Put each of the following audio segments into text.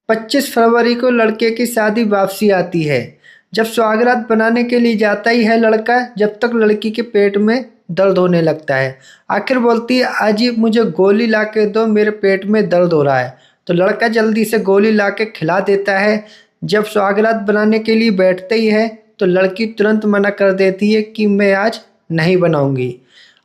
25 फरवरी को लड़के की शादी वापसी आती है। जब सुहागरात बनाने के लिए जाता ही है लड़का, जब तक लड़की के पेट में दर्द होने लगता है। आखिर बोलती है, आज ही मुझे गोली ला के दो, मेरे पेट में दर्द हो रहा है। तो लड़का जल्दी से गोली ला के खिला देता है। जब सुहागरात बनाने के लिए बैठते ही है तो लड़की तुरंत मना कर देती है कि मैं आज नहीं बनाऊंगी।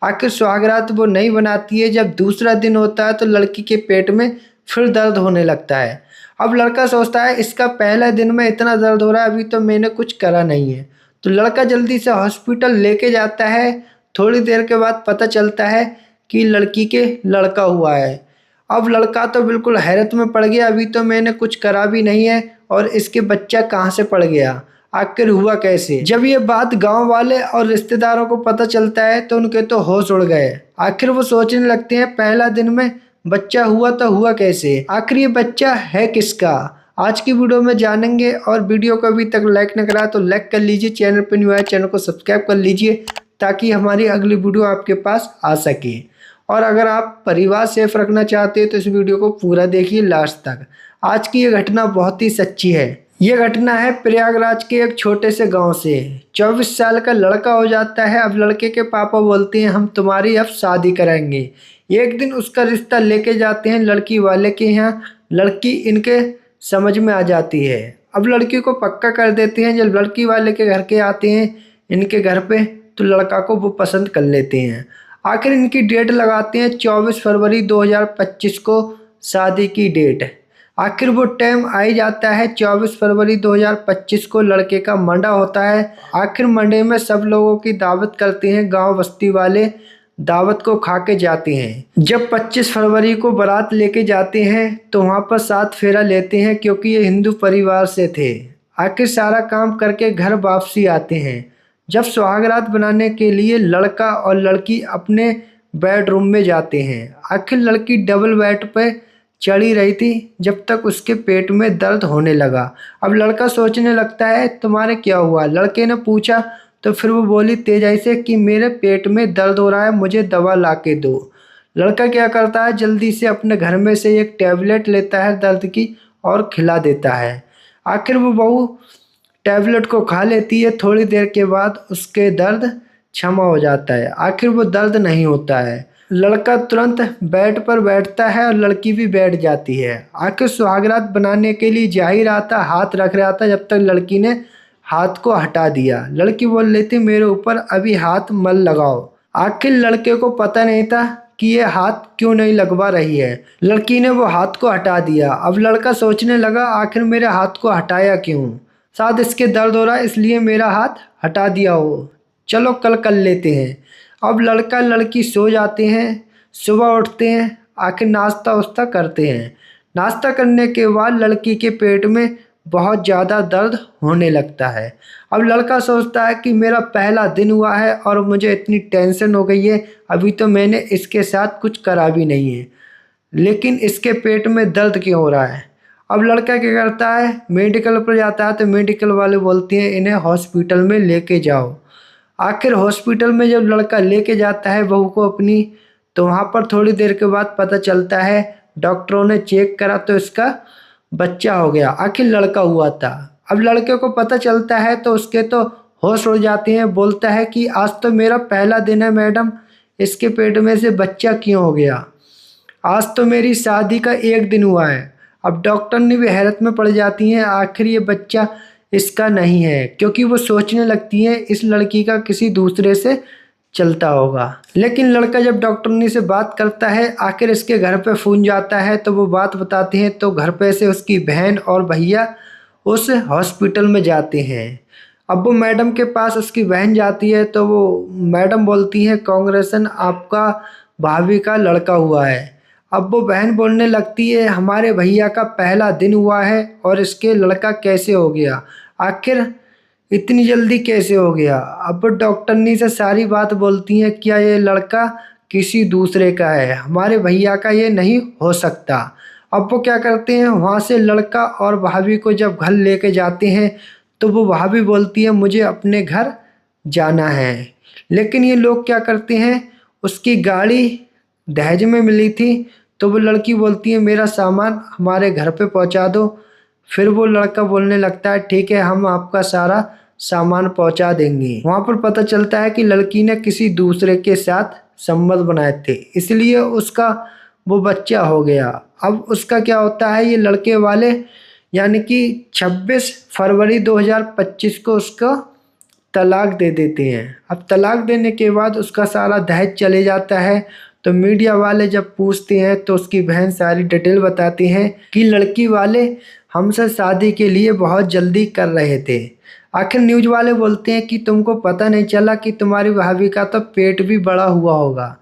आखिर सुहागरात वो नहीं बनाती है। जब दूसरा दिन होता है तो लड़की के पेट में फिर दर्द होने लगता है। अब लड़का सोचता है, इसका पहला दिन में इतना दर्द हो रहा है, अभी तो मैंने कुछ करा नहीं है। तो लड़का जल्दी से हॉस्पिटल लेके जाता है। थोड़ी देर के बाद पता चलता है कि लड़की के लड़का हुआ है। अब लड़का तो बिल्कुल हैरत में पड़ गया, अभी तो मैंने कुछ करा भी नहीं है और इसके बच्चा कहाँ से पड़ गया, आखिर हुआ कैसे। जब ये बात गांव वाले और रिश्तेदारों को पता चलता है तो उनके तो होश उड़ गए। आखिर वो सोचने लगते हैं, पहला दिन में बच्चा हुआ तो हुआ कैसे, आखिर ये बच्चा है किसका। आज की वीडियो में जानेंगे। और वीडियो को अभी तक लाइक न करा तो लाइक कर लीजिए, चैनल पर न्यू आया चैनल को सब्सक्राइब कर लीजिए ताकि हमारी अगली वीडियो आपके पास आ सके। और अगर आप परिवार सेफ रखना चाहते हैं तो इस वीडियो को पूरा देखिए लास्ट तक। आज की ये घटना बहुत ही सच्ची है। ये घटना है प्रयागराज के एक छोटे से गांव से। 24 साल का लड़का हो जाता है। अब लड़के के पापा बोलते हैं, हम तुम्हारी अब शादी कराएंगे। एक दिन उसका रिश्ता लेके जाते हैं लड़की वाले के यहाँ। लड़की इनके समझ में आ जाती है। अब लड़की को पक्का कर देते हैं। जब लड़की वाले के घर के आते हैं इनके घर पे तो लड़का को वो पसंद कर लेते हैं। आखिर इनकी डेट लगाते हैं 24 फरवरी 2025 को शादी की डेट। आखिर वो टाइम आ ही जाता है। 24 फरवरी 2025 को लड़के का मंडा होता है। आखिर मंडे में सब लोगों की दावत करते हैं, गांव बस्ती वाले दावत को खा के जाते हैं। जब 25 फरवरी को बारात लेके जाते हैं तो वहाँ पर 7 फेरा लेते हैं क्योंकि ये हिंदू परिवार से थे। आखिर सारा काम करके घर वापसी आते हैं। जब सुहागरात बनाने के लिए लड़का और लड़की अपने बेडरूम में जाते हैं। आखिर लड़की डबल बेड पे चढ़ी रही थी जब तक उसके पेट में दर्द होने लगा। अब लड़का सोचने लगता है, तुम्हारे क्या हुआ। लड़के ने पूछा तो फिर वो बोली तेजाई से कि मेरे पेट में दर्द हो रहा है, मुझे दवा ला के दो। लड़का क्या करता है, जल्दी से अपने घर में से एक टैबलेट लेता है दर्द की और खिला देता है। आखिर वो बहू टैबलेट को खा लेती है। थोड़ी देर के बाद उसके दर्द क्षमा हो जाता है। आखिर वो दर्द नहीं होता है। लड़का तुरंत बेड पर बैठता है और लड़की भी बैठ जाती है। आखिर सुहागरात बनाने के लिए जा ही रहा था, हाथ रख रहा था, जब तक लड़की ने हाथ को हटा दिया। लड़की बोल लेती, मेरे ऊपर अभी हाथ मत लगाओ। आखिर लड़के को पता नहीं था कि ये हाथ क्यों नहीं लगवा रही है। लड़की ने वो हाथ को हटा दिया। अब लड़का सोचने लगा, आखिर मेरे हाथ को हटाया क्यों, शायद इसके दर्द हो रहा है इसलिए मेरा हाथ हटा दिया हो, चलो कल कर लेते हैं। अब लड़का लड़की सो जाते हैं। सुबह उठते हैं, आखिर नाश्ता वास्ता करते हैं। नाश्ता करने के बाद लड़की के पेट में बहुत ज़्यादा दर्द होने लगता है। अब लड़का सोचता है कि मेरा पहला दिन हुआ है और मुझे इतनी टेंशन हो गई है, अभी तो मैंने इसके साथ कुछ करा भी नहीं है, लेकिन इसके पेट में दर्द क्यों हो रहा है। अब लड़का क्या करता है, मेडिकल पर जाता है तो मेडिकल वाले बोलते हैं इन्हें हॉस्पिटल में लेके जाओ। आखिर हॉस्पिटल में जब लड़का लेके जाता है बहू को अपनी, तो वहाँ पर थोड़ी देर के बाद पता चलता है, डॉक्टरों ने चेक करा तो इसका बच्चा हो गया, आखिर लड़का हुआ था। अब लड़के को पता चलता है तो उसके तो होश उड़ जाते हैं। बोलता है कि आज तो मेरा पहला दिन है मैडम, इसके पेट में से बच्चा क्यों हो गया, आज तो मेरी शादी का 1 दिन हुआ है। अब डॉक्टर ने भी हैरत में पड़ जाती हैं, आखिर ये बच्चा इसका नहीं है, क्योंकि वो सोचने लगती हैं इस लड़की का किसी दूसरे से चलता होगा। लेकिन लड़का जब डॉक्टरनी से बात करता है, आखिर इसके घर पे फ़ोन जाता है तो वो बात बताते हैं। तो घर पे से उसकी बहन और भैया उस हॉस्पिटल में जाते हैं। अब वो मैडम के पास उसकी बहन जाती है तो वो मैडम बोलती है, कांग्रेसन, आपका भाभी का लड़का हुआ है। अब वो बहन बोलने लगती है, हमारे भैया का पहला दिन हुआ है और इसके लड़का कैसे हो गया, आखिर इतनी जल्दी कैसे हो गया। अब वो डॉक्टरनी से सारी बात बोलती हैं, क्या ये लड़का किसी दूसरे का है, हमारे भैया का ये नहीं हो सकता। अब वो क्या करते हैं, वहाँ से लड़का और भाभी को जब घर लेके जाते हैं तो वो भाभी बोलती है मुझे अपने घर जाना है। लेकिन ये लोग क्या करते हैं, उसकी गाड़ी दहेज में मिली थी तो वो लड़की बोलती है मेरा सामान हमारे घर पे पहुंचा दो। फिर वो लड़का बोलने लगता है ठीक है, हम आपका सारा सामान पहुंचा देंगे। वहाँ पर पता चलता है कि लड़की ने किसी दूसरे के साथ संबंध बनाए थे, इसलिए उसका वो बच्चा हो गया। अब उसका क्या होता है, ये लड़के वाले यानी कि 26 फरवरी 2025 को उसका तलाक दे देते हैं। अब तलाक देने के बाद उसका सारा दहेज चले जाता है। तो मीडिया वाले जब पूछते हैं तो उसकी बहन सारी डिटेल बताती हैं कि लड़की वाले हमसे शादी के लिए बहुत जल्दी कर रहे थे। आखिर न्यूज़ वाले बोलते हैं कि तुमको पता नहीं चला कि तुम्हारी भाभी का तो पेट भी बड़ा हुआ होगा।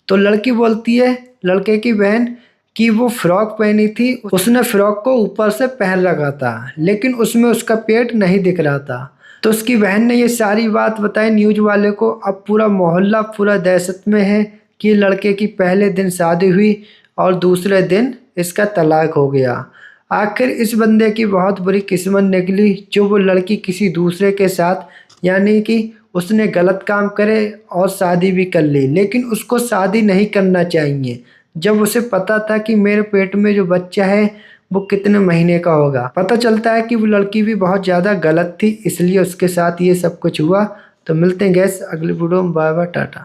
तो लड़की बोलती है, लड़के की बहन, कि वो फ्रॉक पहनी थी, उसने फ्रॉक को ऊपर से पहन रखा था, लेकिन उसमें उसका पेट नहीं दिख रहा था। तो उसकी बहन ने ये सारी बात बताई न्यूज़ वाले को। अब पूरा मोहल्ला पूरा दहशत में है कि लड़के की पहले दिन शादी हुई और दूसरे दिन इसका तलाक हो गया। आखिर इस बंदे की बहुत बुरी किस्मत निकली, जो वो लड़की किसी दूसरे के साथ यानी कि उसने गलत काम करे और शादी भी कर ली, लेकिन उसको शादी नहीं करना चाहिए जब उसे पता था कि मेरे पेट में जो बच्चा है वो कितने महीने का होगा। पता चलता है कि वो लड़की भी बहुत ज़्यादा गलत थी, इसलिए उसके साथ ये सब कुछ हुआ। तो मिलते हैं गैस अगली वीडियो में। Bye bye, Tata.